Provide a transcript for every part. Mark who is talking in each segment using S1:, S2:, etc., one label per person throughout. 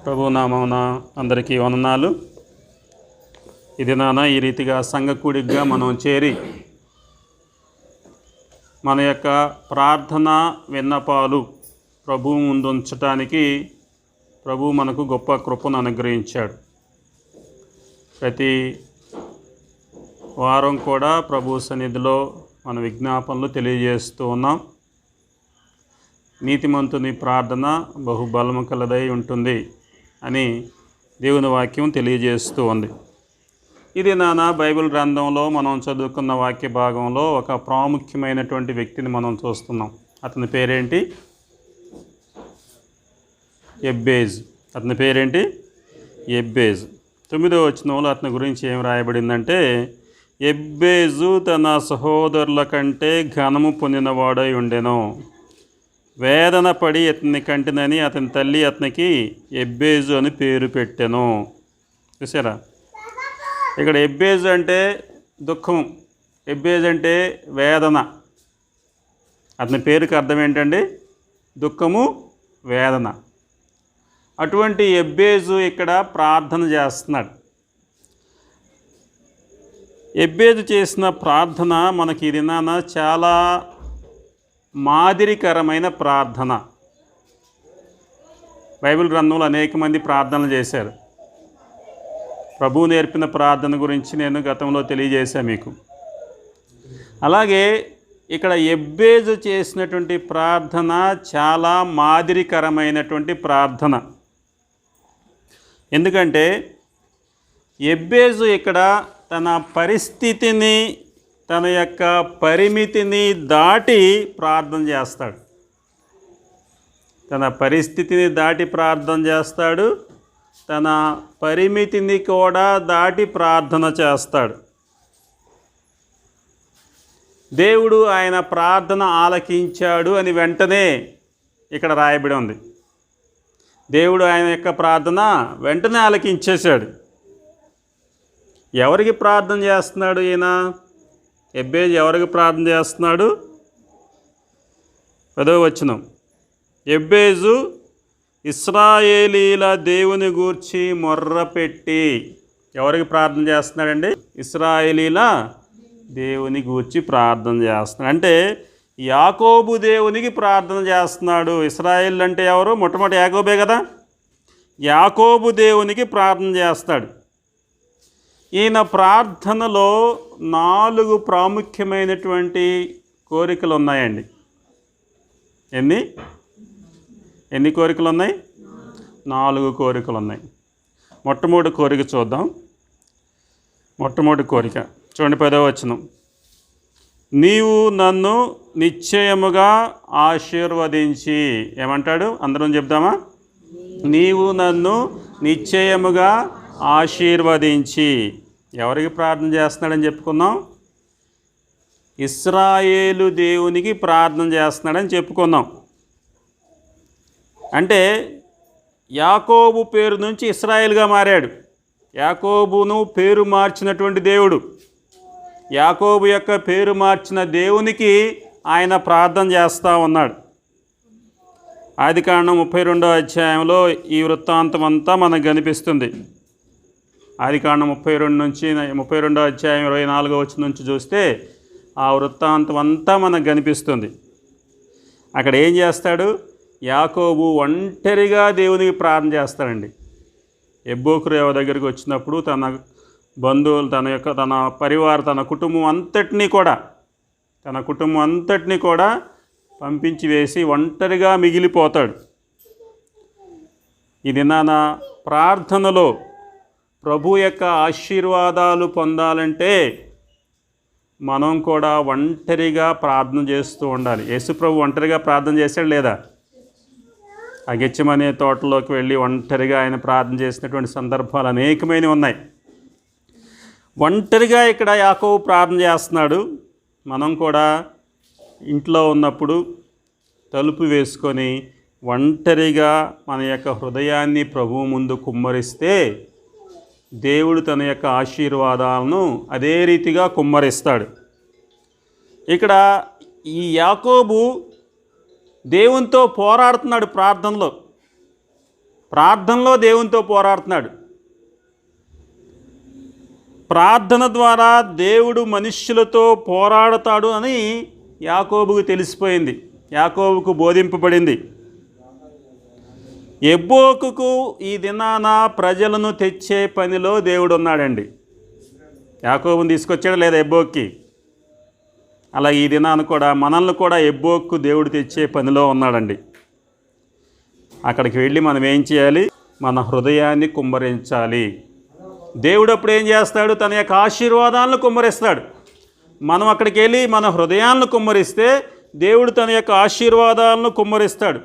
S1: ప్రభు నామమున అందరికీ వందనాలు. ఇది ఈ రీతిగా సంఘకూడిగా మనం చేరి మన యొక్క ప్రార్థన విన్నపాలు ప్రభువు ముందు ఉంచటానికి ప్రభు మనకు గొప్ప కృపను అనుగ్రహించాడు. ప్రతి వారం కూడా ప్రభు సన్నిధిలో మన విజ్ఞాపనలు తెలియజేస్తూ ఉన్నాం. నీతిమంతుని ప్రార్థన బహుబలము కలదై ఉంటుంది అని దేవుని వాక్యం తెలియజేస్తూ ఉంది. ఇది బైబిల్ గ్రంథంలో మనం చదువుకున్న వాక్య భాగంలో ఒక ప్రాముఖ్యమైనటువంటి వ్యక్తిని మనం చూస్తున్నాం. అతని పేరేంటి? ఎబ్బేజ్. అతని పేరేంటి? ఎబ్బేజ్. 9వ వచనంలో అతని గురించి ఏం రాయబడిందంటే, ఎబ్బేజు తన సహోదరుల కంటే ఘనము పొందినవాడై ఉండెను. వేదన పడి అతన్ని కంటినని అతని తల్లి అతనికి ఎబ్బేజు అని పేరు పెట్టెను. చూసారా, ఇక్కడ ఎబ్బేజు అంటే దుఃఖం, ఎబ్బేజు అంటే వేదన. అతని పేరుకి అర్థం ఏంటండి? దుఃఖము, వేదన. అటువంటి ఎబ్బేజు ఇక్కడ ప్రార్థన చేస్తున్నాడు. ఎబ్బేజు చేసిన ప్రార్థన మనకి ఈ దినాన చాలా మాదిరికరమైన ప్రార్థన. బైబిల్ గ్రంథంలో అనేక మంది ప్రార్థనలు చేశారు. ప్రభువు నేర్పిన ప్రార్థన గురించి నేను గతంలో తెలియజేశాను మీకు. అలాగే ఇక్కడ ఎబ్బేజు చేసినటువంటి ప్రార్థన చాలా మాదిరికరమైనటువంటి ప్రార్థన. ఎందుకంటే ఎబ్బేజు ఇక్కడ తన పరిస్థితిని, తన యొక్క పరిమితిని దాటి ప్రార్థన చేస్తాడు. తన పరిస్థితిని దాటి ప్రార్థన చేస్తాడు, తన పరిమితిని కూడా దాటి ప్రార్థన చేస్తాడు. దేవుడు ఆయన ప్రార్థన ఆలకించాడు అని వెంటనే ఇక్కడ రాయబడి ఉంది. దేవుడు ఆయన యొక్క ప్రార్థన వెంటనే ఆలకించేశాడు. ఎవరికి ప్రార్థన చేస్తున్నాడు ఈయన? ఎబ్బేజు ఎవరికి ప్రార్థన చేస్తున్నాడు? 10వ వచనం, ఎబ్బేజు ఇశ్రాయేలీల దేవుని గూర్చి మొర్రపెట్టి. ఎవరికి ప్రార్థన చేస్తున్నాడండి? ఇశ్రాయేలీల దేవుని గూర్చి ప్రార్థన చేస్తున్నాడు. అంటే యాకోబు దేవునికి ప్రార్థన చేస్తున్నాడు. ఇశ్రాయేల్ అంటే ఎవరు? మొట్టమొదటి యాకోబే కదా. యాకోబు దేవునికి ప్రార్థన చేస్తాడు. ఈయన ప్రార్థనలో 4 ప్రాముఖ్యమైనటువంటి కోరికలు ఉన్నాయండి. ఎన్ని కోరికలు ఉన్నాయి? 4 కోరికలు ఉన్నాయి. మొట్టమొదటి కోరిక చూద్దాం. మొట్టమొదటి కోరిక చూడండి, 10వ వచనం, నీవు నన్ను నిశ్చయముగా ఆశీర్వదించి. ఏమంటాడు? అందరం చెప్దామా? నీవు నన్ను నిశ్చయముగా ఆశీర్వదించి. ఎవరికి ప్రార్థన చేస్తున్నాడని చెప్పుకున్నాం? ఇశ్రాయేలు దేవునికి ప్రార్థన చేస్తున్నాడని చెప్పుకున్నాం. అంటే యాకోబు పేరు నుంచి ఇశ్రాయేలుగా మారాడు. యాకోబును పేరు మార్చినటువంటి దేవుడు, యాకోబు యొక్క పేరు మార్చిన దేవునికి ఆయన ప్రార్థన చేస్తూ ఉన్నాడు. ఆదికాండం 32వ అధ్యాయంలో ఈ వృత్తాంతం అంతా మనకు కనిపిస్తుంది. ఆదికాండం 32వ అధ్యాయం 24వ వచనం నుంచి చూస్తే ఆ వృత్తాంతం అంతా మనకు కనిపిస్తుంది. అక్కడ ఏం చేస్తాడు? యాకోబు ఒంటరిగా దేవునికి ప్రార్థన చేస్తాడండి. ఎబ్బోకు రేవ దగ్గరికి వచ్చినప్పుడు తన బంధువులు, తన పరివారం, తన కుటుంబం అంతటినీ కూడా పంపించి వేసి ఒంటరిగా మిగిలిపోతాడు. ఇది ప్రార్థనలో ప్రభు యొక్క ఆశీర్వాదాలు పొందాలంటే మనం కూడా ఒంటరిగా ప్రార్థన చేస్తూ ఉండాలి. యేసు ప్రభు ఒంటరిగా ప్రార్థన చేశాడు లేదా? ఆ గెత్సేమనే తోటలోకి వెళ్ళి ఒంటరిగా ఆయన ప్రార్థన చేసినటువంటి సందర్భాలు అనేకమైనవి ఉన్నాయి. ఒంటరిగా ఇక్కడ యాకోబు ప్రార్థన చేస్తున్నాడు. మనం కూడా ఇంట్లో ఉన్నప్పుడు తలుపు వేసుకొని ఒంటరిగా మన యొక్క హృదయాన్ని ప్రభువు ముందు కుమ్మరిస్తే దేవుడు తన యొక్క ఆశీర్వాదాలను అదే రీతిగా కుమ్మరిస్తాడు. ఇక్కడ ఈ యాకోబు దేవునితో పోరాడుతున్నాడు ప్రార్థనలో. ప్రార్థనలో దేవునితో పోరాడుతున్నాడు. ప్రార్థన ద్వారా దేవుడు మనుష్యులతో పోరాడతాడు అని యాకోబుకు తెలిసిపోయింది, యాకోబుకు బోధింపబడింది. ఎబ్బోకుకు ఈ దినాన ప్రజలను తెచ్చే పనిలో దేవుడు ఉన్నాడండి. యాకోబుని తీసుకొచ్చాడు లేదా ఎబ్బోక్కి, అలా ఈ దినాన్ని కూడా మనల్ని కూడా ఎబ్బోక్కు దేవుడు తెచ్చే పనిలో ఉన్నాడండి. అక్కడికి వెళ్ళి మనం ఏం చేయాలి? మన హృదయాన్ని కుమ్మరించాలి. దేవుడు అప్పుడు ఏం చేస్తాడు? తన యొక్క ఆశీర్వాదాలను కుమ్మరిస్తాడు. మనం అక్కడికి వెళ్ళి మన హృదయాలను కుమ్మరిస్తే దేవుడు తన యొక్క ఆశీర్వాదాలను కుమ్మరిస్తాడు.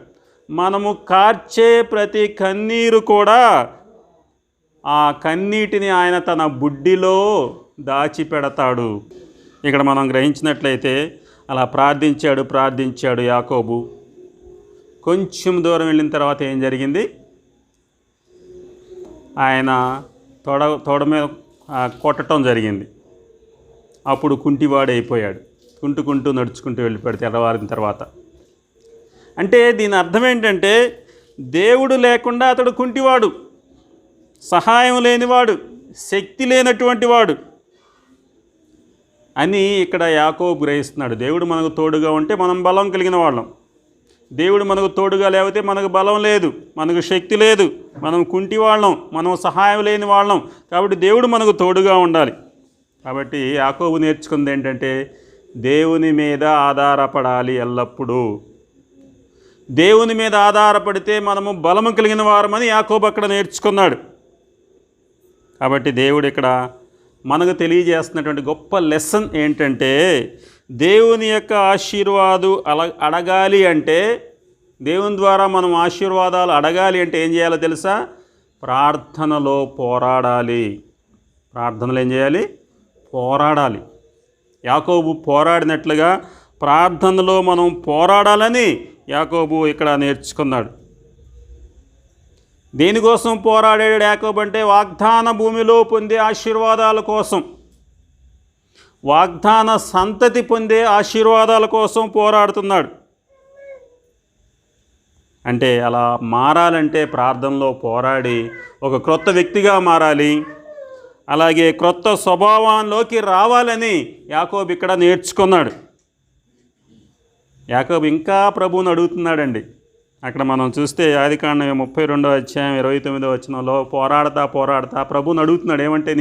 S1: మనము కార్చే ప్రతి కన్నీరు కూడా ఆ కన్నీటిని ఆయన తన బుడ్డిలో దాచిపెడతాడు. ఇక్కడ మనం గ్రహించినట్లయితే అలా ప్రార్థించాడు యాకోబు. కొంచెం దూరం వెళ్ళిన తర్వాత ఏం జరిగింది? ఆయన తొడ మీద కొట్టడం జరిగింది. అప్పుడు కుంటివాడైపోయాడు. కుంటూ నడుచుకుంటూ వెళ్ళిపోయాడు తెల్లవారిన తర్వాత. అంటే దీని అర్థం ఏంటంటే దేవుడు లేకుండా అతడు కుంటివాడు, సహాయం లేనివాడు, శక్తి లేనటువంటి వాడు అని ఇక్కడ యాకోబు గ్రహిస్తున్నాడు. దేవుడు మనకు తోడుగా ఉంటే మనం బలం కలిగిన వాళ్ళం. దేవుడు మనకు తోడుగా లేకపోతే మనకు బలం లేదు, మనకు శక్తి లేదు, మనం కుంటి వాళ్ళం, మనం సహాయం లేని వాళ్ళం. కాబట్టి దేవుడు మనకు తోడుగా ఉండాలి. కాబట్టి యాకోబు నేర్చుకుంది ఏంటంటే దేవుని మీద ఆధారపడాలి ఎల్లప్పుడూ. దేవుని మీద ఆధారపడితే మనము బలము కలిగిన వారమని యాకోబు అక్కడ నేర్చుకున్నాడు. కాబట్టి దేవుడు ఇక్కడ మనకు తెలియజేస్తున్నటువంటి గొప్ప లెసన్ ఏంటంటే దేవుని యొక్క అడగాలి అంటే, దేవుని ద్వారా మనం ఆశీర్వాదాలు అడగాలి అంటే ఏం చేయాలో తెలుసా? ప్రార్థనలో పోరాడాలి. ప్రార్థనలు ఏం చేయాలి? పోరాడాలి. యాకోబు పోరాడినట్లుగా ప్రార్థనలో మనం పోరాడాలని యాకోబు ఇక్కడ నేర్చుకున్నాడు. దేనికోసం పోరాడాడు యాకోబు అంటే వాగ్దాన భూమిలో పొందే ఆశీర్వాదాల కోసం, వాగ్దాన సంతతి పొందే ఆశీర్వాదాల కోసం పోరాడుతున్నాడు. అంటే అలా మారాలంటే ప్రార్థనలో పోరాడి ఒక క్రొత్త వ్యక్తిగా మారాలి. అలాగే క్రొత్త స్వభావంలోకి రావాలని యాకోబు ఇక్కడ నేర్చుకున్నాడు. యాకోబు ఇంకా ప్రభువుని అడుగుతున్నాడండి. అక్కడ మనం చూస్తే ఆదికాండం 32వ అధ్యాయం 29వ వచనంలో పోరాడతా ప్రభువుని అడుగుతున్నాడు. ఏమంటే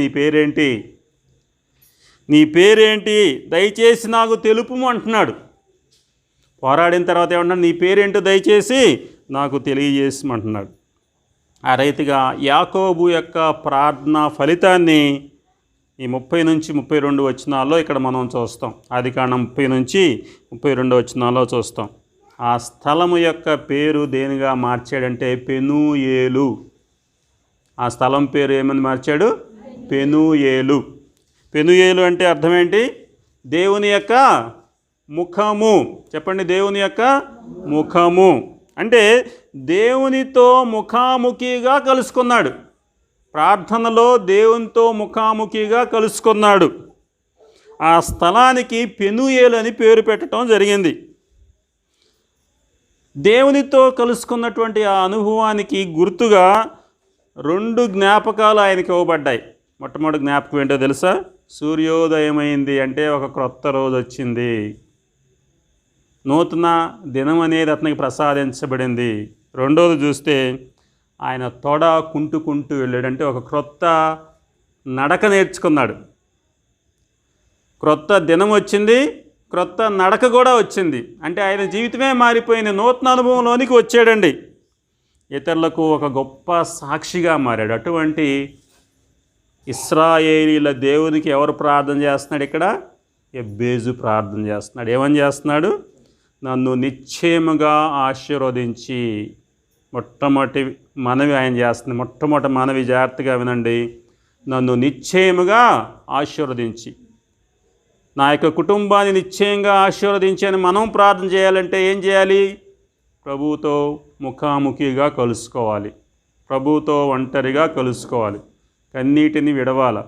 S1: నీ పేరేంటి దయచేసి నాకు తెలుపుము అంటున్నాడు. పోరాడిన తర్వాత ఏమంటున్నాడు? నీ పేరేంటో దయచేసి నాకు తెలియజేసమంటున్నాడు. ఆ రీతిగా యాకోబు యొక్క ప్రార్థన ఫలితాన్ని ఈ 30 నుంచి 32 వచనాల్లో ఇక్కడ మనం చూస్తాం. ఆదికాండం 30 నుంచి 32 వచనాల్లో చూస్తాం. ఆ స్థలము యొక్క పేరు దేనిగా మార్చాడంటే పెనూయేలు. ఆ స్థలం పేరు ఏమని మార్చాడు? పెనూయేలు. పెనూయేలు అంటే అర్థం ఏంటి? దేవుని యొక్క ముఖము. చెప్పండి, దేవుని యొక్క ముఖము అంటే దేవునితో ముఖాముఖిగా కలుసుకున్నాడు. ప్రార్థనలో దేవునితో ముఖాముఖిగా కలుసుకున్నాడు. ఆ స్థలానికి పెనూయేలు అని పేరు పెట్టడం జరిగింది. దేవునితో కలుసుకున్నటువంటి ఆ అనుభవానికి గుర్తుగా 2 జ్ఞాపకాలు ఆయనకి ఇవ్వబడ్డాయి. మొట్టమొదటి జ్ఞాపకం ఏంటో తెలుసా? సూర్యోదయమైంది అంటే ఒక క్రొత్త రోజు వచ్చింది, నూతన దినం అనేది అతనికి ప్రసాదించబడింది. రెండోది చూస్తే ఆయన తొడ కుంటూ వెళ్ళాడంటే ఒక క్రొత్త నడక నేర్చుకున్నాడు. క్రొత్త దినం వచ్చింది, క్రొత్త నడక కూడా వచ్చింది. అంటే ఆయన జీవితమే మారిపోయిన నూతన అనుభవంలోనికి వచ్చాడండి. ఇతరులకు ఒక గొప్ప సాక్షిగా మారాడు. అటువంటి ఇశ్రాయేలీల దేవునికి ఎవరు ప్రార్థన చేస్తున్నాడు? ఇక్కడ ఎబ్బేజు ప్రార్థన చేస్తున్నాడు. ఏమని చేస్తున్నాడు? నన్ను నిశ్చయముగా ఆశీర్వదించి. మొట్టమొదటి మనవి ఆయన చేస్తుంది. మొట్టమొదటి మనవి జాగ్రత్తగా వినండి. నన్ను నిశ్చయముగా ఆశీర్వదించి, నా యొక్క కుటుంబాన్ని నిశ్చయంగా ఆశీర్వదించని మనం ప్రార్థన చేయాలంటే ఏం చేయాలి? ప్రభువుతో ముఖాముఖిగా కలుసుకోవాలి, ప్రభువుతో ఒంటరిగా కలుసుకోవాలి, కన్నీటిని విడవాల,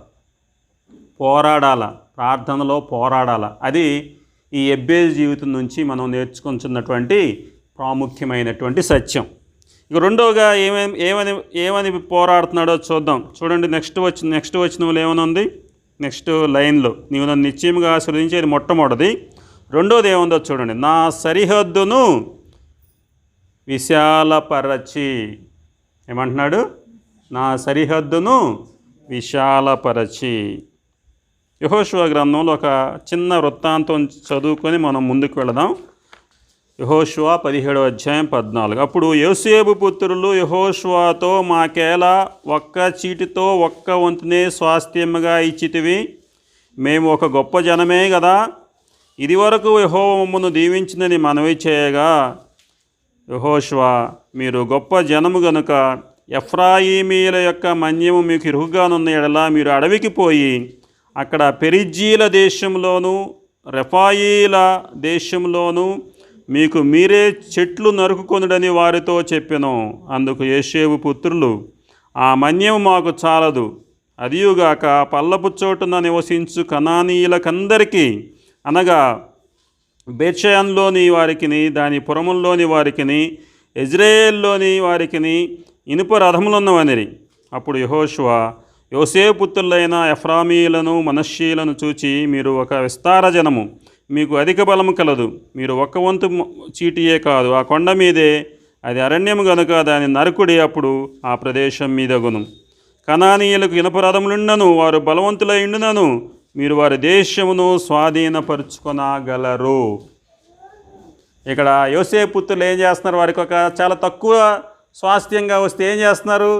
S1: పోరాడాల, ప్రార్థనలో పోరాడాల. అది ఈ ఎబ్బేజు జీవితం నుంచి మనం నేర్చుకుంటున్నటువంటి ప్రాముఖ్యమైనటువంటి సత్యం. ఇక రెండోగా ఏమని ఏమని పోరాడుతున్నాడో చూద్దాం. చూడండి, నెక్స్ట్ వచనంలో ఏమని ఉంది, నెక్స్ట్ లైన్లో, నీవు నన్ను నిశ్చయముగా ఆశీర్వదించేది మొట్టమొదటిది. రెండోది ఏముందో చూడండి, నా సరిహద్దును విశాలపరచి. ఏమంటున్నాడు? నా సరిహద్దును విశాలపరచి. యెహోషువ గ్రంథంలో ఒక చిన్న వృత్తాంతం చదువుకొని మనం ముందుకు వెళదాం. యెహోషువ 17:14. అప్పుడు యోసేపు పుత్రులు యెహోషువతో, మాకేలా ఒక్క చీటితో ఒక్క వంతునే స్వాస్థ్యముగా ఇచ్చితివి, మేము ఒక గొప్ప జనమే కదా. ఇదివరకు యెహోవా మమ్మను దీవించినని మనవి చేయగా, యెహోషువ, మీరు గొప్ప జనము గనుక ఎఫ్రాయిమీల యొక్క మన్యము మీకు ఇరుకుగానున్న ఎడల మీరు అడవికి పోయి అక్కడ పెరిజ్జీల దేశంలోను రెఫాయీల దేశంలోను మీకు మీరే చెట్లు నరుకుకొనుడని వారితో చెప్పెను. అందుకు యోసేపు పుత్రులు, ఆ మన్యము మాకు చాలదు, అదియుగాక పల్లపు చోటున నివసించు కనానీయులకందరికీ, అనగా బేత్షెయాన్లోని వారికిని దాని పురముల్లోని వారికిని ఇజ్రాయేల్లోని వారికిని ఇనుప రథములున్నవనిరి. అప్పుడు యెహోషువ యోసేపు పుత్రులైన ఎఫ్రామీయులను మనష్షీలను చూచి, మీరు ఒక విస్తార జనము, మీకు అధిక బలము కలదు, మీరు ఒక్క వంతు చీటియే కాదు, ఆ కొండ మీదే అది అరణ్యము గనుక దాని నరుకుడి, అప్పుడు ఆ ప్రదేశం మీదగును. కనానీయులకు ఇనుప రథములుండను, వారు బలవంతులై ఉండునను, మీరు వారి దేశమును స్వాధీనపరుచుకొనగలరు. ఇక్కడ యోసేపు పుత్రులు ఏం చేస్తున్నారు? వారికి ఒక చాలా తక్కువ స్వాస్థ్యంగా వస్తే ఏం చేస్తున్నారు?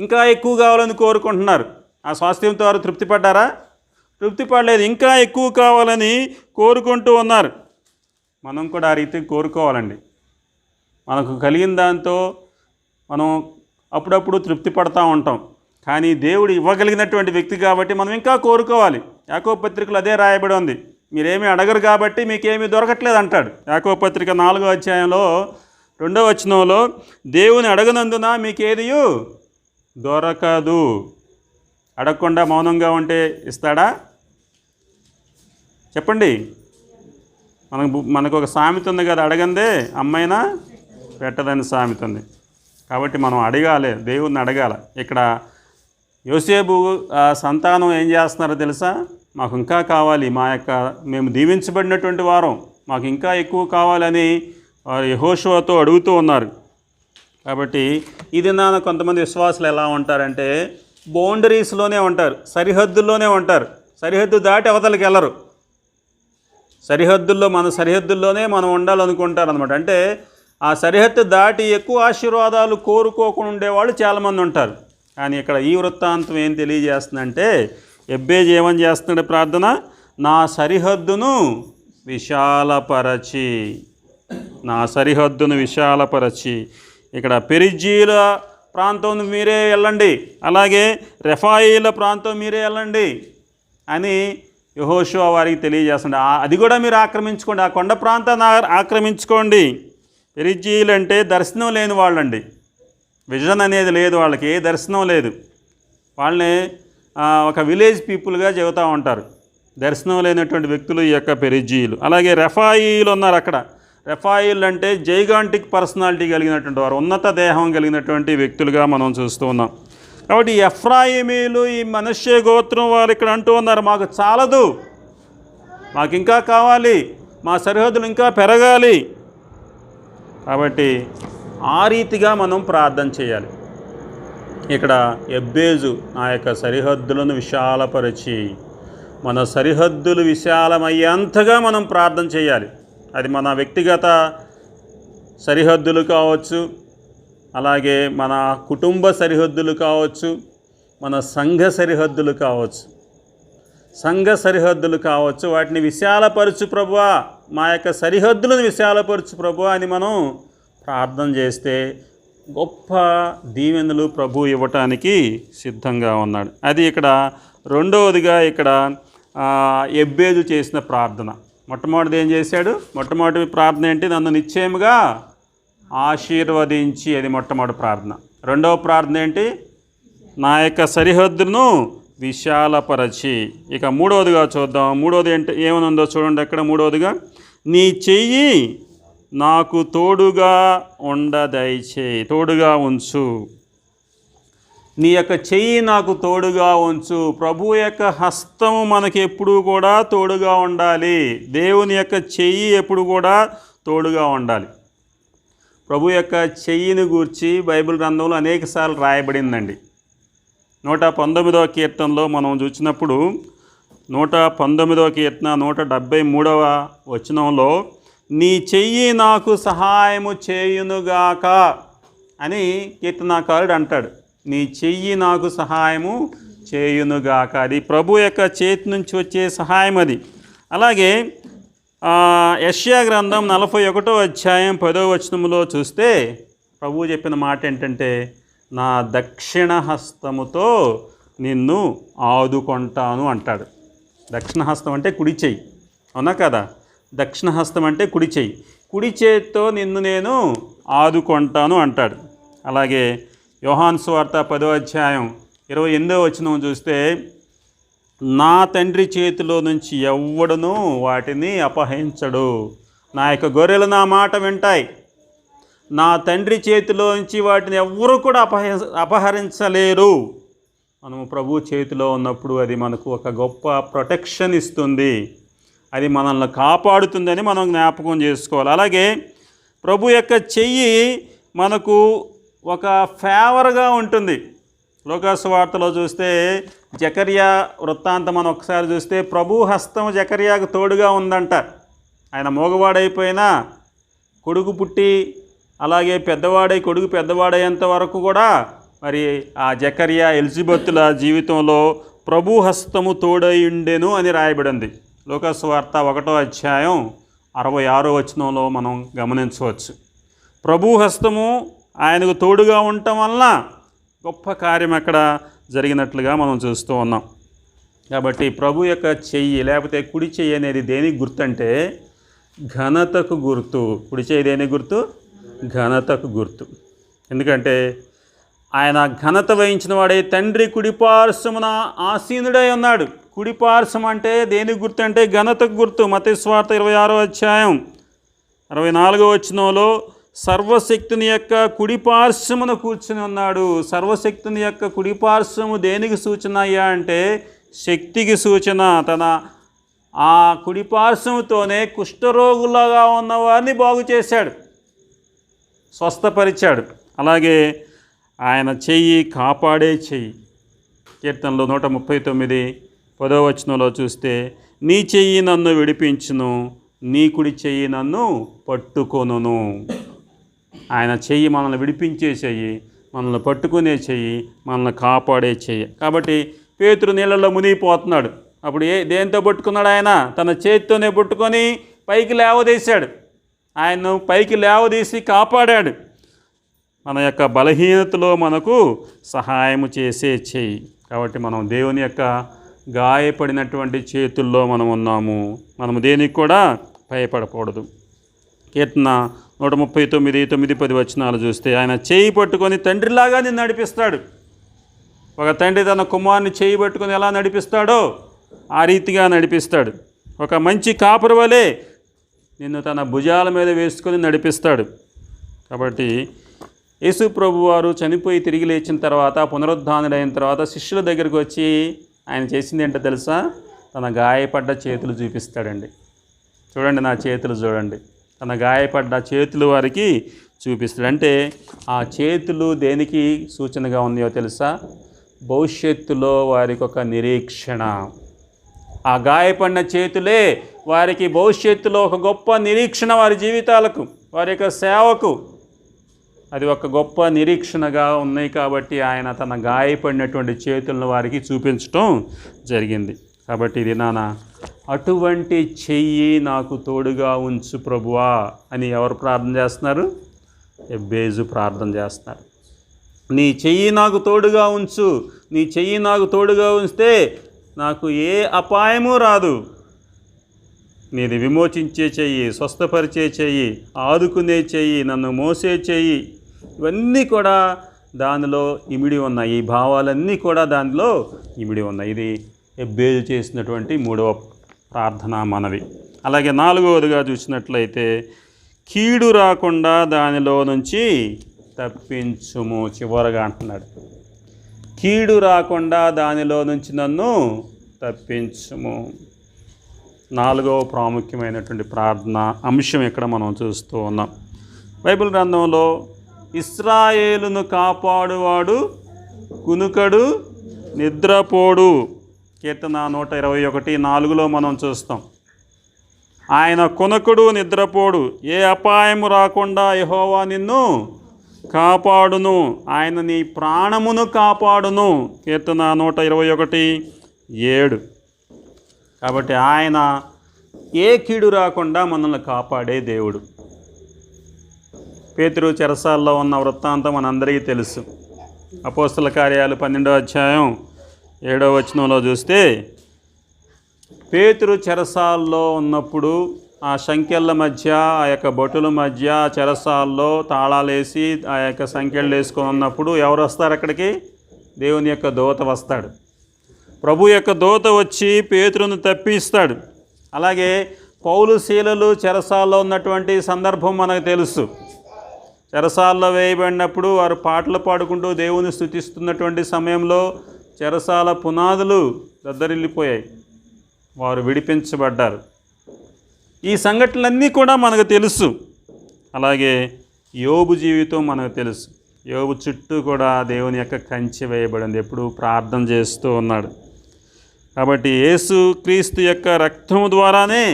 S1: ఇంకా ఎక్కువ కావాలని కోరుకుంటున్నారు. ఆ స్వాస్థ్యంతో వారు తృప్తి పడ్డారా? తృప్తి పడలేదు, ఇంకా ఎక్కువ కావాలని కోరుకుంటూ ఉన్నారు. మనం కూడా ఆ రీతికి కోరుకోవాలండి. మనకు కలిగిన దాంతో మనం అప్పుడప్పుడు తృప్తి పడతా ఉంటాం. కానీ దేవుడు ఇవ్వగలిగినటువంటి వ్యక్తి కాబట్టి మనం ఇంకా కోరుకోవాలి. యాకోబు పత్రికలో అదే రాయబడి ఉంది, మీరేమీ అడగరు కాబట్టి మీకేమీ దొరకట్లేదు అంటాడు. యాకోబు పత్రిక 4వ అధ్యాయంలో 2వ వచనంలో, దేవుని అడగనందున మీకేదియు దొరకదు. అడగకుండా మౌనంగా ఉంటే ఇస్తాడా? చెప్పండి. మనకు ఒక సామెత ఉంది కదా, అడగందే అమ్మైనా పెట్టదని సామెత ఉంది. కాబట్టి మనం అడగాలి, దేవుణ్ణి అడగాల. ఇక్కడ యోసేపు సంతానం ఏం చేస్తున్నారో తెలుసా? మాకు ఇంకా కావాలి, మేము దీవించబడినటువంటి వారం, మాకు ఇంకా ఎక్కువ కావాలని వారు యెహోషువతో అడుగుతూ ఉన్నారు. కాబట్టి ఇది కొంతమంది విశ్వాసులు ఎలా ఉంటారంటే బౌండరీస్లోనే ఉంటారు, సరిహద్దుల్లోనే ఉంటారు. సరిహద్దు దాటి అవతలకి వెళ్ళరు. మన సరిహద్దుల్లోనే మనం ఉండాలనుకుంటారు అనమాట. అంటే ఆ సరిహద్దు దాటి ఎక్కువ ఆశీర్వాదాలు కోరుకోకుండా ఉండేవాళ్ళు చాలామంది ఉంటారు. కానీ ఇక్కడ ఈ వృత్తాంతం ఏం తెలియజేస్తుందంటే, ఎబ్బేజు ఏమని చేస్తున్నాడు ప్రార్థన? నా సరిహద్దును విశాలపరచి. నా సరిహద్దును విశాలపరచి. ఇక్కడ పెరిజ్జీల ప్రాంతం మీరే వెళ్ళండి, అలాగే రెఫాయిల ప్రాంతం మీరే వెళ్ళండి అని యెహోషువ వారికి తెలియజేస్తుంది. అది కూడా మీరు ఆక్రమించుకోండి, ఆ కొండ ప్రాంతాన్ని ఆక్రమించుకోండి. పెరిజ్జీలు అంటే దర్శనం లేని వాళ్ళండి. విజన్ అనేది లేదు వాళ్ళకి, ఏ దర్శనం లేదు. వాళ్ళని ఒక విలేజ్ పీపుల్గా చెబుతూ ఉంటారు. దర్శనం లేనటువంటి వ్యక్తులు ఈ యొక్క పెరిజ్జీలు. అలాగే రెఫాయిలు ఉన్నారు అక్కడ. రెఫాయిల్ అంటే జైగాంటిక్ పర్సనాలిటీ కలిగినటువంటి వారు, ఉన్నత దేహం కలిగినటువంటి వ్యక్తులుగా మనం చూస్తూ ఉన్నాం. కాబట్టి ఎఫ్రాయిమీలు, ఈ మనష్షే గోత్రం వారు ఇక్కడ అంటూ ఉన్నారు, మాకు చాలదు, మాకు ఇంకా కావాలి, మా సరిహద్దులు ఇంకా పెరగాలి. కాబట్టి ఆ రీతిగా మనం ప్రార్థన చేయాలి. ఇక్కడ ఎబ్బేజు ఆ యొక్క సరిహద్దులను విశాలపరిచి, మన సరిహద్దులు విశాలమయ్యేంతగా మనం ప్రార్థన చేయాలి. అది మన వ్యక్తిగత సరిహద్దులు కావచ్చు, అలాగే మన కుటుంబ సరిహద్దులు కావచ్చు, మన సంఘ సరిహద్దులు కావచ్చు. వాటిని విశాలపరచు ప్రభువా, మా యొక్క సరిహద్దులను విశాలపరచు ప్రభువా అని మనం ప్రార్థన చేస్తే గొప్ప దీవెనలు ప్రభు ఇవ్వటానికి సిద్ధంగా ఉన్నాడు. అది ఇక్కడ రెండవదిగా ఇక్కడ ఎబ్బేజు చేసిన ప్రార్థన. మొట్టమొదటిది ఏం చేశాడు? మొట్టమొదటి ప్రార్థన ఏంటి? నన్ను నిశ్చయముగా ఆశీర్వదించి, అది మొట్టమొదటి ప్రార్థన. రెండవ ప్రార్థన ఏంటి? నా యొక్క సరిహద్దును విశాలపరచి. ఇక మూడవదిగా చూద్దాం. మూడవది ఏంటి, ఏమనుందో చూడండి అక్కడ. మూడవదిగా, నీ చెయ్యి నాకు తోడుగా తోడుగా ఉంచు. నీ యొక్క చెయ్యి నాకు తోడుగా ఉంచు. ప్రభు యొక్క హస్తము మనకి ఎప్పుడు కూడా తోడుగా ఉండాలి. దేవుని యొక్క చెయ్యి ఎప్పుడు కూడా తోడుగా ఉండాలి. ప్రభు యొక్క చెయ్యిని గూర్చి బైబిల్ గ్రంథంలో అనేకసార్లు రాయబడిందండి. 119వ కీర్తనలో మనం చూసినప్పుడు 119వ కీర్తన 173వ వచనంలో నీ చెయ్యి నాకు సహాయము చేయునుగాక అని కీర్తనాకారుడు అంటాడు. నీ చెయ్యి నాకు సహాయము చేయునుగాక. అది ప్రభు యొక్క చేతి నుంచి వచ్చే సహాయం అది. అలాగే యెషయా గ్రంథం 41వ అధ్యాయం 10వ వచనంలో చూస్తే ప్రభువు చెప్పిన మాట ఏంటంటే, నా దక్షిణ హస్తముతో నిన్ను ఆదుకుంటాను అంటాడు. దక్షిణ హస్తం అంటే కుడి చెయ్యి, అవునా కదా? దక్షిణ హస్తం అంటే కుడి చెయ్యి. కుడి చేతితో నిన్ను నేను ఆదుకుంటాను అంటాడు. అలాగే యోహాను సువార్త 10వ అధ్యాయం 28వ వచనం చూస్తే, నా తండ్రి చేతిలో నుంచి ఎవ్వడునూ వాటిని అపహరించడు. నా యొక్క గొర్రెలు నా మాట వింటాయి. నా తండ్రి చేతిలో నుంచి వాటిని ఎవ్వరూ కూడా అపహరించలేరు. మనము ప్రభు చేతిలో ఉన్నప్పుడు అది మనకు ఒక గొప్ప ప్రొటెక్షన్ ఇస్తుంది. అది మనల్ని కాపాడుతుందని మనం జ్ఞాపకం చేసుకోవాలి. అలాగే ప్రభు యొక్క చెయ్యి మనకు ఒక ఫేవర్గా ఉంటుంది. లోకాసు వార్తలో చూస్తే జకర్యా వృత్తాంతం మనం ఒకసారి చూస్తే ప్రభు హస్తం జకర్యాకు తోడుగా ఉందంట. ఆయన మోగవాడైపోయినా కొడుకు పుట్టి అలాగే కొడుకు పెద్దవాడయ్యేంత వరకు కూడా మరి ఆ జకర్యా ఎలిజబెత్తుల జీవితంలో ప్రభు హస్తము తోడై ఉండెను అని రాయబడింది. లోకాసు వార్త 1వ అధ్యాయం 66వ వచనంలో మనం గమనించవచ్చు. ప్రభు హస్తము ఆయనకు తోడుగా ఉండటం వలన గొప్ప కార్యం అక్కడ జరిగినట్లుగా మనం చూస్తూ ఉన్నాం. కాబట్టి ప్రభు యొక్క చెయ్యి లేకపోతే కుడి చెయ్యి అనేది దేనికి గుర్తు అంటే ఘనతకు గుర్తు. కుడి చెయ్యి దేనికి గుర్తు? ఘనతకు గుర్తు. ఎందుకంటే ఆయన ఘనత వహించిన వాడే తండ్రి కుడిపార్శ్వమున ఆసీనుడై ఉన్నాడు. కుడిపార్శ్వం అంటే దేనికి గుర్తు అంటే ఘనతకు గుర్తు. మత్తయి సువార్త 26వ అధ్యాయం 64వ వచనంలో సర్వశక్తుని యొక్క కుడిపార్శ్వమున కూర్చుని ఉన్నాడు. సర్వశక్తుని యొక్క కుడిపార్శ్వము దేనికి సూచన అయ్యా అంటే శక్తికి సూచన. తన ఆ కుడిపార్శ్వముతోనే కుష్ఠరోగులుగా ఉన్నవారిని బాగు చేశాడు, స్వస్థపరిచాడు. అలాగే ఆయన చెయ్యి కాపాడే చెయ్యి. కీర్తనలో 139 10వ వచనంలో చూస్తే నీ చెయ్యి నన్ను విడిపించును, నీ కుడి చెయ్యి నన్ను పట్టుకొనును. ఆయన చెయ్యి మనల్ని విడిపించే చెయ్యి, మనల్ని పట్టుకునే చెయ్యి, మనల్ని కాపాడే చెయ్యి. కాబట్టి పేతురు నీళ్ళల్లో మునిగిపోతున్నాడు. అప్పుడు దేంతో పట్టుకున్నాడు? ఆయన తన చేతితోనే పట్టుకొని పైకి లేవదీశాడు. ఆయన్ను పైకి లేవదీసి కాపాడాడు. మన యొక్క బలహీనతలో మనకు సహాయము చేసే చెయ్యి. కాబట్టి మనం దేవుని యొక్క గాయపడినటువంటి చేతుల్లో మనం ఉన్నాము. మనము దేనికి కూడా భయపడకూడదు. కీర్తన 139 9 10 వచనాలు చూస్తే ఆయన చేయి పట్టుకొని తండ్రిలాగా నిన్ను నడిపిస్తాడు. ఒక తండ్రి తన కుమారుని చేయి పట్టుకొని ఎలా నడిపిస్తాడో ఆ రీతిగా నడిపిస్తాడు. ఒక మంచి కాపరి వలె నిన్ను తన భుజాల మీద వేసుకొని నడిపిస్తాడు. కాబట్టి యేసు ప్రభు వారు చనిపోయి తిరిగి లేచిన తర్వాత, పునరుద్ధానుడైన తర్వాత శిష్యుల దగ్గరికి వచ్చి ఆయన చేసింది ఏంటో తెలుసా? తన గాయపడ్డ చేతులు చూపిస్తాడండి. చూడండి, నా చేతులు చూడండి. తన గాయపడ్డ చేతులు వారికి చూపిస్తాడు. అంటే ఆ చేతులు దేనికి సూచనగా ఉన్నాయో తెలుసా? భవిష్యత్తులో వారికి ఒక నిరీక్షణ. ఆ గాయపడిన చేతులే వారికి భవిష్యత్తులో ఒక గొప్ప నిరీక్షణ. వారి జీవితాలకు, వారి యొక్క సేవకు అది ఒక గొప్ప నిరీక్షణగా ఉన్నాయి. కాబట్టి ఆయన తన గాయపడినటువంటి చేతులను వారికి చూపించటం జరిగింది. కాబట్టి ఇది నాన్న అటువంటి చెయ్యి నాకు తోడుగా ఉంచు ప్రభువా అని ఎవరు ప్రార్థన చేస్తున్నారు? ఎబ్బేజు ప్రార్థన చేస్తున్నారు. నీ చెయ్యి నాకు తోడుగా ఉంచు, నీ చెయ్యి నాకు తోడుగా ఉంచితే నాకు ఏ అపాయము రాదు. నీది విమోచించే చెయ్యి, స్వస్థపరిచే చెయ్యి, ఆదుకునే చెయ్యి, నన్ను మోసే చెయ్యి, ఇవన్నీ కూడా దానిలో ఇమిడి ఉన్నాయి. ఈ భావాలన్నీ కూడా దానిలో ఇమిడి ఉన్నాయి. ఇది ఎబ్బేజు చేసినటువంటి 3వ ప్రార్థనా మనవి. అలాగే 4వదిగా చూసినట్లయితే కీడు రాకుండా దానిలో నుంచి తప్పించుము. చివరగా అంటున్నాడు, కీడు రాకుండా దానిలో నుంచి నన్ను తప్పించుము. 4వ ప్రాముఖ్యమైనటువంటి ప్రార్థన అంశం ఇక్కడ మనం చూస్తూ ఉన్నాం. బైబిల్ గ్రంథంలో ఇశ్రాయేలును కాపాడువాడు కునుకడు నిద్రపోడు, కీర్తన 121:4 మనం చూస్తాం. ఆయన కునకుడు నిద్రపోడు, ఏ అపాయము రాకుండా యెహోవా నిన్ను కాపాడును, ఆయన నీ ప్రాణమును కాపాడును, కీర్తన 121:7. కాబట్టి ఆయన ఏ కీడు రాకుండా మనల్ని కాపాడే దేవుడు. పేతురు చెరసాల్లో ఉన్న వృత్తాంతం మనందరికీ తెలుసు. అపోస్తల కార్యాలు 12:7 చూస్తే, పేతురు చెరసాల్లో ఉన్నప్పుడు ఆ సంఖ్యల మధ్య, ఆ యొక్క బొట్టుల మధ్య చెరసాల్లో తాళాలేసి ఆ యొక్క సంఖ్యలు వేసుకొని ఉన్నప్పుడు ఎవరు వస్తారు అక్కడికి? దేవుని యొక్క దూత వస్తాడు. ప్రభు యొక్క దూత వచ్చి పేతురును తప్పిస్తాడు. అలాగే పౌలు శీలలు చెరసాల్లో ఉన్నటువంటి సందర్భం మనకు తెలుసు. చెరసాల్లో వేయబడినప్పుడు వారు పాటలు పాడుకుంటూ దేవుని స్తుతిస్తున్నటువంటి సమయంలో చెరసాల పునాదులు దద్దరిల్లిపోయాయి, వారు విడిపించబడ్డారు. ఈ సంఘటనలన్నీ కూడా మనకు తెలుసు. అలాగే యోబు జీవితం మనకు తెలుసు. యోబు చుట్టూ కూడా దేవుని యొక్క కంచె వేయబడింది, ఎప్పుడు ప్రార్థన చేస్తూ ఉన్నాడు. కాబట్టి యేసు క్రీస్తు యొక్క రక్తము ద్వారానే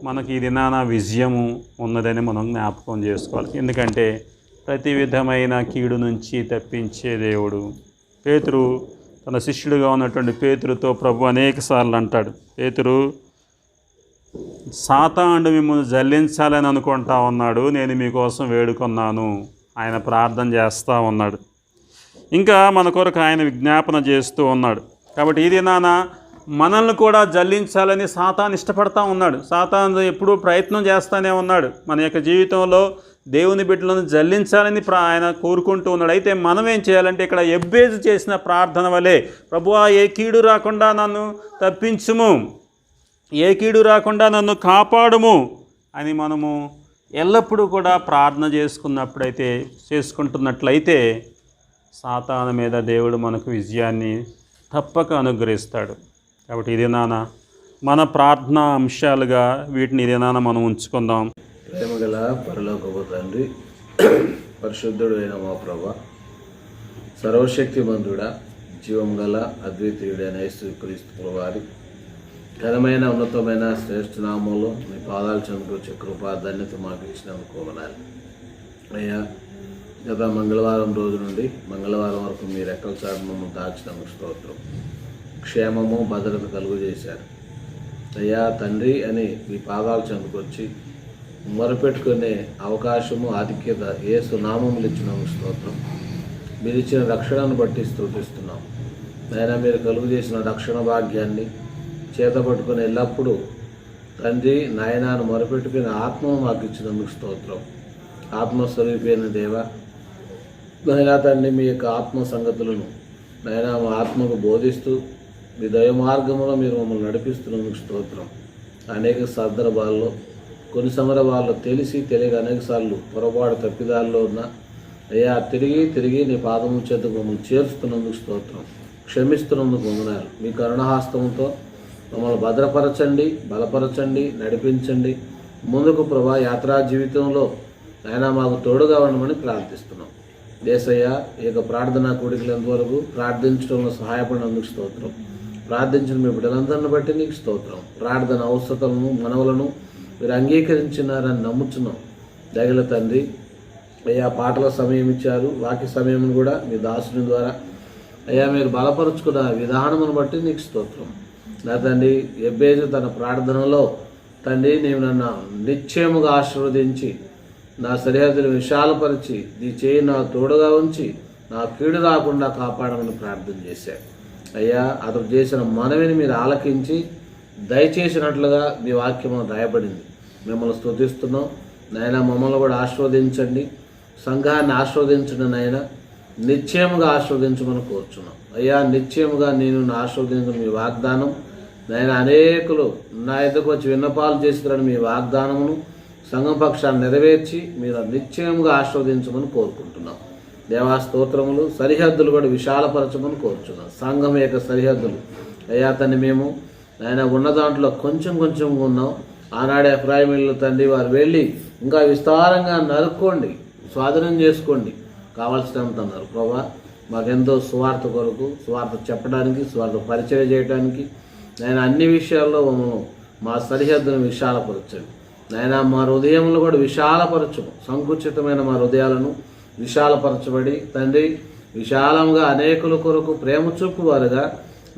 S1: మనకి ఈ దినాన విజయము ఉన్నదని మనం జ్ఞాపకం చేసుకోవాలి. ఎందుకంటే ప్రతి విధమైన కీడు నుంచి తప్పించే దేవుడు. పేతురు తన శిష్యుడిగా ఉన్నటువంటి పేతురుతో ప్రభు అనేకసార్లు అంటాడు, పేతురు, సాతానుడు మిమ్మల్ని జల్లించాలని అనుకుంటా ఉన్నాడు, నేను మీకోసం వేడుకొన్నాను. ఆయన ప్రార్థన చేస్తూ ఉన్నాడు. ఇంకా మన కొరకు ఆయన విజ్ఞాపన చేస్తూ ఉన్నాడు. కాబట్టి ఈ దినాన మనల్ని కూడా జల్లించాలని సాతాను ఇష్టపడతా ఉన్నాడు. సాతాను ఎప్పుడూ ప్రయత్నం చేస్తూనే ఉన్నాడు. మన యొక్క జీవితంలో దేవుని బిడ్డలను జల్లించాలని ఆయన కోరుకుంటూ ఉన్నాడు. అయితే మనం ఏం చేయాలంటే ఇక్కడ ఎబ్బేజు చేసిన ప్రార్థన వలె, ప్రభువా ఏ కీడు రాకుండా నన్ను తప్పించుము, ఏ కీడు రాకుండా నన్ను కాపాడుము అని మనము ఎల్లప్పుడూ కూడా ప్రార్థన చేసుకుంటున్నట్లయితే సాతాను మీద దేవుడు మనకు విజయాన్ని తప్పక అనుగ్రహిస్తాడు. కాబట్టి ఇది నాన్న మన ప్రార్థన అంశాలుగా వీటిని ఇదేనా మనం ఉంచుకుందాం.
S2: ప్రేమగల పరలోకపు తండ్రి, పరిశుద్ధుడు అయిన మా ప్రభా, సర్వశక్తిమంతుడా, జీవం గల అద్వితీయుడైన యేసుక్రీస్తు వారి ఘనమైన ఉన్నతమైన శ్రేష్ఠ నామంలో మీ పాదాలు చెందుకొచ్చే కృపా ధన్యత మాకు ఇచ్చినందుకు వందనాలు అయ్యా. గత మంగళవారం రోజు నుండి మంగళవారం వరకు మీరు రెక్కల చాటు మమ్మల్ని దాచినందుకు స్తోత్రం. క్షేమము భద్రత కలుగు చేశారు అయ్యా తండ్రి అని మీ పాదాలు చెందుకొచ్చి మొరపెట్టుకునే అవకాశము ఆధిక్యత యేసు నామములు ఇచ్చినందుకు స్తోత్రం. మీరు ఇచ్చిన రక్షణను బట్టి స్తుతిస్తున్నాం. అయినా మీరు కలుగు చేసిన రక్షణ భాగ్యాన్ని చేతపట్టుకుని ఎల్లప్పుడూ తండ్రి నాయనాను మొరపెట్టుకుని ఆత్మను మాకు ఇచ్చినందుకు స్తోత్రం. ఆత్మస్వరూపైన దేవ నాయనా తండ్రి, మీ యొక్క ఆత్మ సంగతులను నాయనా మా ఆత్మకు బోధిస్తూ మీ దైవ మార్గంలో మీరు మమ్మల్ని నడిపిస్తున్నందుకు స్తోత్రం. అనేక సందర్భాల్లో కొన్ని సందర్భాల్లో తెలియక అనేకసార్లు పొరపాటు తప్పిదాల్లో ఉన్న అయ్యా తిరిగి నీ పాదము చేతకు మమ్మల్ని చేరుస్తున్నందుకు స్తోత్రం. క్షమిస్తున్నందుకు వందనాలు. మీ కరుణాహస్తంతో మమ్మల్ని భద్రపరచండి, బలపరచండి, నడిపించండి. ముందుకు ప్రభా యాత్రా జీవితంలో ఆయన మాకు తోడుగా ఉండమని ప్రార్థిస్తున్నాం. యేసయ్య ఈ యొక్క ప్రార్థనా కోడికలంత వరకు ప్రార్థించడంలో సహాయపడినందుకు స్తోత్రం. ప్రార్థించిన మీ బిడ్డలందరిని బట్టి నీకు స్తోత్రం. ప్రార్థన అవసరతలను మనవులను మీరు అంగీకరించినారని నమ్ముతున్నాం. దయగల తండ్రి అయ్యా, పాటల సమయం ఇచ్చారు, వాక్య సమయం కూడా మీ దాసుని ద్వారా అయ్యా మీరు బలపరుచుకున్న విధానమును బట్టి నీకు స్తోత్రం. నా తండ్రి, ఎబ్బేజు తన ప్రార్థనలో తండ్రి నీవు నన్ను నిశ్చయముగా ఆశీర్వదించి నా సరిహద్దులు విశాలపరిచి నీ చేయి నాకు తోడుగా ఉంచి నా కీడు రాకుండా కాపాడమని ప్రార్థన చేశాడు. అయ్యా, అతడు చేసిన మనవిని మీరు ఆలకించి దయచేసినట్లుగా మీ వాక్యం రాయబడింది. మిమ్మల్ని స్తుతిస్తున్నాం నాయన. మమ్మల్ని కూడా ఆశీర్వదించండి, సంఘాన్ని ఆశీర్వదించండి నాయన. నిశ్చయముగా ఆశీర్వదించమని కోరుచున్నాం అయ్యా. నిశ్చయముగా నేను ఆశీర్వదించిన మీ వాగ్దానం నాయన, అనేకులు నా ఎదుకు వచ్చి విన్నపాలు చేస్తారని మీ వాగ్దానమును సంఘం పక్షాన్ని నెరవేర్చి మీరు నిశ్చయంగా ఆస్వాదించమని కోరుకుంటున్నాం. దేవా స్తోత్రములు. సరిహద్దులు కూడా విశాలపరచమని కోరుచున్నాం. సంఘం యొక్క సరిహద్దులు అయ్యా తండ్రి, మేము ఆయన ఉన్న దాంట్లో కొంచెం ఉన్నాం. ఆనాడే ఎఫ్రాయిమీయులు తండ్రి వారు వెళ్ళి ఇంకా విస్తారంగా నరుక్కోండి, స్వాధీనం చేసుకోండి కావాల్సినంత అన్నారు. ప్రభా మాకెంతో సువార్త కొరకు, సువార్త చెప్పడానికి, సువార్త పరిచయం చేయడానికి నేను అన్ని విషయాల్లో మా సరిహద్దును విశాలపరచండి. నాయన మా హృదయంలో కూడా విశాలపరచము. సంకుచితమైన మా హృదయాలను విశాలపరచబడి తండ్రి విశాలంగా అనేకుల కొరకు ప్రేమ చూపు వారుగా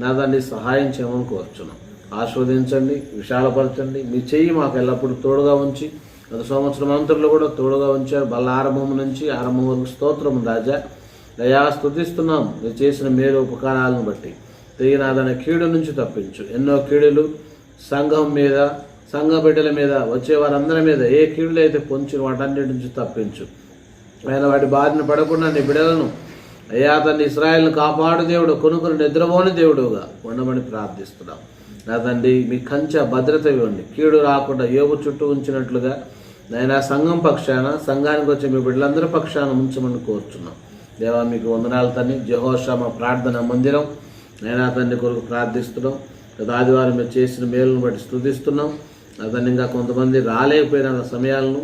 S2: నా తండ్రి సహాయం చేయమని కోరుచున్నాం. ఆస్వాదించండి, విశాలపరచండి. మీ చెయ్యి మాకు ఎల్లప్పుడూ తోడుగా ఉంచి గత సంవత్సరం అంతట్లో కూడా తోడుగా ఉంచారు. బల్ల ఆరంభం నుంచి ఆరంభం వరకు స్తోత్రం రాజా. దయా స్తుతిస్తున్నాం మీరు చేసిన మేలు ఉపకారాలను బట్టి. తిరిగినాదన్న కీడు నుంచి తప్పించు. ఎన్నో కీడులు సంఘం మీద, సంఘ బిడ్డల మీద, వచ్చే వారందరి మీద ఏ కీడులు అయితే పొంచిన వాటన్నిటి నుంచి తప్పించు. ఆయన వాటి బారిన పడకుండా నీ బిడ్డలను అయ్యా తండ్రి ఇశ్రాయేలును కాపాడు దేవుడు, కొనుక్కుని నిద్రపోని దేవుడుగా ఉండమని ప్రార్థిస్తున్నాం. నా తండ్రి మీ కంచె భద్రత ఇవ్వండి. కీడు రాకుండా యోగు చుట్టూ ఉంచినట్లుగా నైనా సంఘం పక్షాన, సంఘానికి వచ్చే మీ బిడ్డలందరి పక్షాన ఉంచమని కోరుచున్నాం. దేవా మీకు వందనాలు తండ్రి. జెహోషా మా ప్రార్థన మందిరం నైనా తండ్రి కొరకు ప్రార్థిస్తున్నాం. గత ఆదివారం మీరు చేసిన మేలును బట్టి స్తుతిస్తున్నాం. అతన్ని ఇంకా కొంతమంది రాలేకపోయిన సమయాలను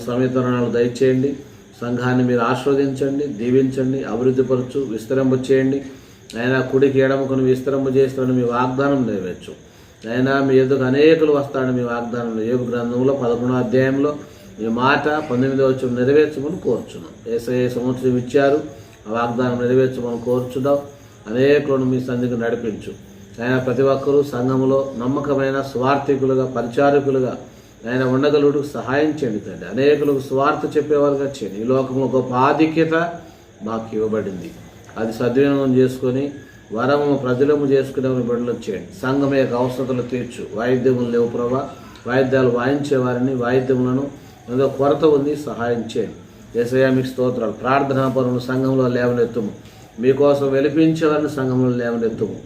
S2: సమయతరుణాలు దయచేయండి. సంఘాన్ని మీరు ఆస్వాదించండి, దీవించండి, అభివృద్ధిపరచు, విస్తరింప చేయండి. ఆయన కుడికి ఎడమకుని విస్తరింప చేస్తాడని మీ వాగ్దానం నెరవేర్చు. అయినా మీ ఎదుగు అనేకులు వస్తాడని మీ వాగ్దానం యోబు గ్రంథంలో 11వ అధ్యాయంలో మీ మాట 19వ వచనం నెరవేర్చమని కోరుచున్నాం. యేసయ్య సంవత్సరం ఇచ్చారు, ఆ వాగ్దానం నెరవేర్చమని కోరుచున్నాం. అనేకులను మీ సన్నిధికి నడిపించు. ఆయన ప్రతి ఒక్కరూ సంఘములో నమ్మకమైన స్వార్థికులుగా, పరిచారకులుగా ఆయన ఉండగలుగుడు సహాయం చేయండి తండ్రి. అనేకులకు స్వార్థ చెప్పేవారుగా చేయండి. ఈ లోకంలో గొప్ప ఆధిక్యత మాకు ఇవ్వబడింది. అది సద్వినియోగం చేసుకొని వరము ప్రజలము చేసుకునే బిడ్డలు చేయండి. సంఘం యొక్క అవసరతలు తీర్చు. వాయిద్యములు లేవు ప్రభా, వాయిద్యాలు వాయించేవారిని, వాయిద్యములను ఏదో కొరత ఉంది, సహాయం చేయండి. యేసయ్య మీకు స్తోత్రాలు. ప్రార్థనా పరులను సంఘంలో లేవనెత్తుము. మీకోసం వెలిపించేవారిని సంఘంలో లేవనెత్తుము.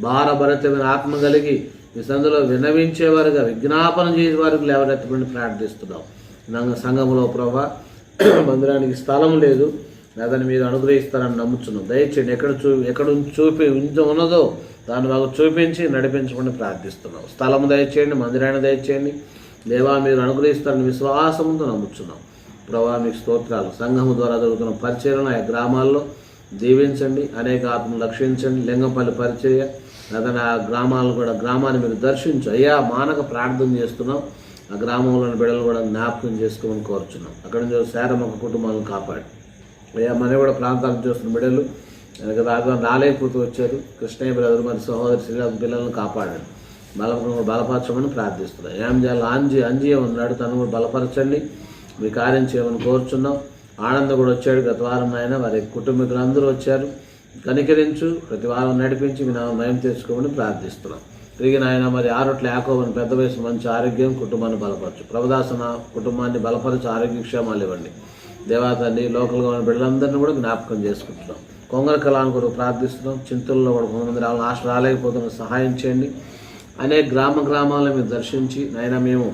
S2: భారభరితమైన ఆత్మ కలిగి మీ సందులో విన్నవించేవారుగా, విజ్ఞాపన చేసే వారికి లేవనెత్తమని ప్రార్థిస్తున్నాం. సంఘంలో ప్రభా మందిరానికి స్థలం లేదు, అదని మీరు అనుగ్రహిస్తారని నమ్ముతున్నాం. దయచేయండి. ఎక్కడ ఉన్నదో దాన్ని మాకు చూపించి నడిపించమని ప్రార్థిస్తున్నాం. స్థలం దయచేయండి, మందిరాన్ని దయచేయండి. దేవా మీరు అనుగ్రహిస్తారని విశ్వాసంతో నమ్ముతున్నాం. ప్రభా మీకు స్తోత్రాలు. సంఘము ద్వారా జరుగుతున్న పరిచర్యను ఆ గ్రామాల్లో దీవించండి. అనేక ఆత్మను రక్షించండి. లింగంపల్లి పరిచర్య అతను ఆ గ్రామాలను కూడా, గ్రామాన్ని మీరు దర్శించు. అయ్యా మానక ప్రార్థన చేస్తున్నాం. ఆ గ్రామంలోని బిడ్డలు కూడా జ్ఞాపకం చేసుకోమని కోరుచున్నాం. అక్కడి నుంచి శారమొక కుటుంబాలను కాపాడు. అయ్యా మనగూడ ప్రాంతాలను చూస్తున్న బిడ్డలు రాలేకపోతూ వచ్చారు. కృష్ణయ్య బ్రదర్ మరి సహోదరి శ్రీరామ్ పిల్లలను కాపాడండి, బలపరచమని ప్రార్థిస్తున్నాం. ఏం చేయాలి? అంజీ ఉన్నాడు, తను కూడా బలపరచండి, మీ కార్యం చేయమని కోరుచున్నాం. ఆనంద్ కూడా వచ్చాడు గత వారం. ఆయన వారి కుటుంబీకులందరూ వచ్చారు. కనికరించు, ప్రతి వారం నడిపించి మీ నామం నయం తెచ్చుకోమని ప్రార్థిస్తున్నాం. తిరిగి నాయన మరి ఆరోట్ల యాకోబని పెద్ద వయసు మంచి ఆరోగ్యం, కుటుంబాన్ని బలపరచు. ప్రభుదాసన కుటుంబాన్ని బలపరచు, ఆరోగ్యక్షేమాలు ఇవ్వండి. దేవాతండి లోకల్గా ఉన్న బిడ్డలందరినీ కూడా జ్ఞాపకం చేసుకుంటున్నాం. కొంగర కళాన్ని కూడా ప్రార్థిస్తున్నాం. చింతల్లో కూడా కొంతమంది రాలేకపోతున్న సహాయం చేయండి. అనేక గ్రామాలను మీరు దర్శించి నాయన మేము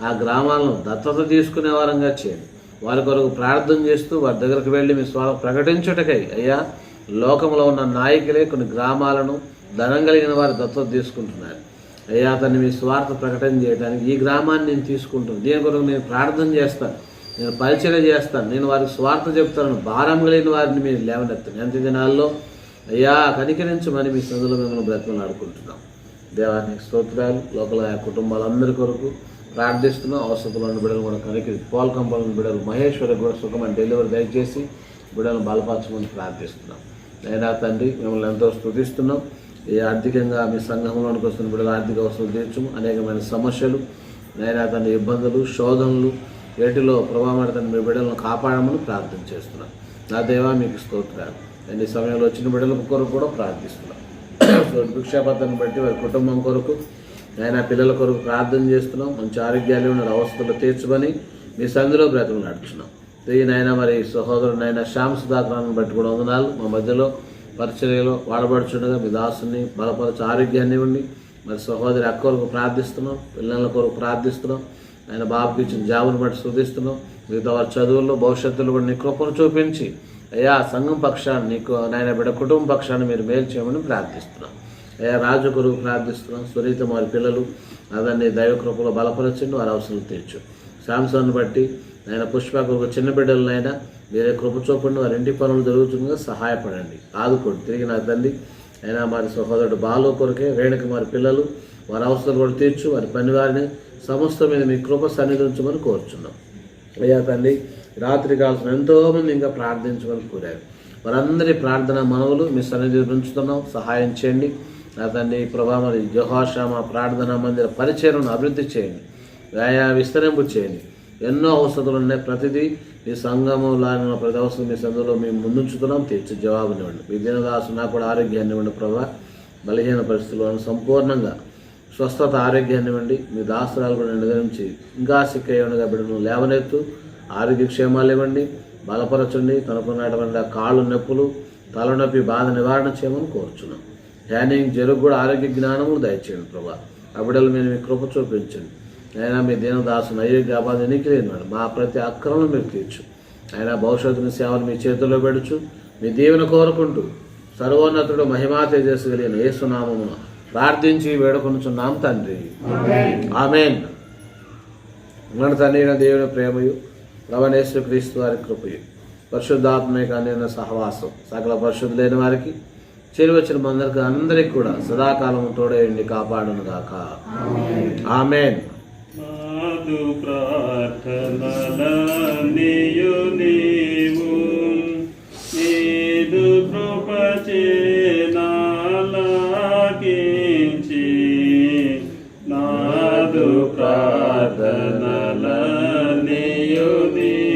S2: ఆ గ్రామాలను దత్తత తీసుకునే వారంగా చేయండి. వారి కొరకు ప్రార్థన చేస్తూ వారి దగ్గరకు వెళ్ళి మీ స్వామి ప్రకటించుటకై అయ్యా లోకంలో ఉన్న నాయకులే కొన్ని గ్రామాలను ధనం కలిగిన వారు దత్తత తీసుకుంటున్నారు. అయ్యా అతన్ని మీ స్వార్థ ప్రకటన చేయడానికి ఈ గ్రామాన్ని నేను తీసుకుంటాను. దీని కొరకు నేను ప్రార్థన చేస్తాను, నేను పరిచయం చేస్తాను, నేను వారికి స్వార్థ చెప్తాను. భారం కలిగిన వారిని మీరు లేవనెత్తాను. ఎంత దినాల్లో అయ్యా కనికరించమని మీ సందులో మిమ్మల్ని బ్రతుకులు ఆడుకుంటున్నాం. దేవానికి స్తోత్రాలు. లోపల ఆ కుటుంబాలందరి కొరకు ప్రార్థిస్తున్నాం. అవసరంలో ఉన్న బిడ్డలు కూడా కనికరి, పోల్ కంపల్ని బిడ్డలు మహేశ్వరి కూడా సుఖమైన డెలివరీ దయచేసి బిడ్డలను బలపరచమని ప్రార్థిస్తున్నాం. అయినా తండ్రి మిమ్మల్ని ఎంతో స్తుతిస్తున్నాం. ఈ ఆర్థికంగా మీ సంఘంలోనికి వస్తున్న బిడ్డలు ఆర్థిక అవసరం తీర్చము. అనేకమైన సమస్యలు నైనా తండ్రి, ఇబ్బందులు, శోధనలు వేటిలో ప్రభావం మీ బిడ్డలను కాపాడమని ప్రార్థన చేస్తున్నాం. నా దేవా మీకు స్తోత్రాలు. అన్ని సమయంలో వచ్చిన బిడ్డల కొరకు కూడా ప్రార్థిస్తున్నాం. భిక్షాపత్రాన్ని బట్టి వారి కుటుంబం కొరకు ఆయన పిల్లల కొరకు ప్రార్థన చేస్తున్నాం. మంచి ఆరోగ్యాలు ఉన్న అవస్థలు తీర్చమని మీ సంధిలో బ్రతుకులు నడుచున్నాం. నాయన మరి సహోదరుడు శ్యామ్ సుధాకరాన్ని బట్టి కూడా వందనాలు. మా మధ్యలో పరిచర్యలో వాడబడుచుండగా మీ దాసుని బలపరచు, ఆరోగ్యాన్ని ఇవ్వండి. మరి సహోదరి అక్క కొరకు ప్రార్థిస్తున్నాం, పిల్లల కొరకు ప్రార్థిస్తున్నాం. ఆయన బాబుకి ఇచ్చిన జాబును బట్టి స్తుతిస్తున్నాం. మిగతా వారి చదువుల్లో భవిష్యత్తులో కూడా నీ కృపను చూపించి అయ్యా సంఘం పక్షాన్ని నీకు నాయన బిడ్డ కుటుంబ పక్షాన్ని మీరు మేలు చేయమని ప్రార్థిస్తున్నాం. అయ్యా రాజు కొరకు ప్రార్థిస్తున్నాం. సునీత వారి పిల్లలు అదన్నీ దైవ కృపలో బలపరచండి, వారి అవసరం తీర్చు. శాంసన్ బట్టి ఆయన పుష్ప కొరకు చిన్న బిడ్డలనైనా మీరే కృప చూపండి, వారి ఇంటి పనులు జరుగుతుండగా సహాయపడండి, ఆదుకోండి. తిరిగి నా తండ్రి అయినా మరి సహోదరుడు బాలు కొరకే రేణుక వారి పిల్లలు వారి అవసరం కూడా తీర్చు, వారి పని వారిని సమస్త మీద మీ కృప సన్నిధించమని కోరుచున్నాం. అయ్యా తండ్రి రాత్రి కాల్సిన ఎంతోమంది ఇంకా ప్రార్థించమని కోరారు. వారందరి ప్రార్థన మనవులు మీ సన్నిధి ఉంచుతున్నాం, సహాయం చేయండి. నా తండ్రి ప్రభా మరి యెహోషామ ప్రార్థనా మందిర పరిచయను అభివృద్ధి చేయండి, ఆయా విస్తరింపు చేయండి. ఎన్నో అవసరాలు ఉన్నాయి, ప్రతిదీ మీ సంఘములో ప్రతి అవసరం మీ సందులో మేము ముందుంచుతున్నాం, తీర్చి జవాబునివ్వండి. మీ దినదాసు నాకు కూడా ఆరోగ్యాన్ని ఇవ్వండి ప్రభా. బలహీన పరిస్థితుల్లో సంపూర్ణంగా స్వస్థత ఆరోగ్యాన్ని ఇవ్వండి. మీ దాసరాలు కూడా నిర్వహించి ఇంకా సిక్కయ్యగా బిడ్డను లేవనెత్తు, ఆరోగ్య క్షేమాలు ఇవ్వండి, బలపరచండి. కనుక్కున్నటువంటి కాళ్ళు నొప్పులు తలనొప్పి బాధ నివారణ చేయమని కోరుచున్నాం. హ్యానింగ్ జరుగు కూడా ఆరోగ్య జ్ఞానములు దయచేయండి ప్రభా. ఆ బిడ్డలు మీరు మీ కృప చూపించండి. అయినా మీ దీనదాసును అయోగ్య అబాధ ఎన్నికలేనివాడు మా ప్రతి అక్రమను మీరు తీర్చు. అయినా భవిష్యత్తుని సేవలు మీ చేతుల్లో పెడుచు మీ దీవెన కోరుకుంటూ సర్వోన్నతుడు మహిమా తేజస్సుగలిగిన యేసునామమున ప్రార్థించి వేడుకొనుచున్నాం తండ్రి, ఆమేన్. మన తండ్రి దేవుని ప్రేమయు రవణేశ్వర క్రీస్తు వారి కృపయు పరిశుద్ధాత్మక అన్యోన్య సహవాసం సకల పరిశుద్ధులైన వారికి చేరువచ్చిన అందరికి కూడా సదాకాలం తోడేయండి కాపాడును గాక, ఆమేన్.
S1: ప్రార్థనలన్నీయు నీవు నీదు కృపచే నాలాకించి నాదు ప్రార్థనలన్నీయు నీవు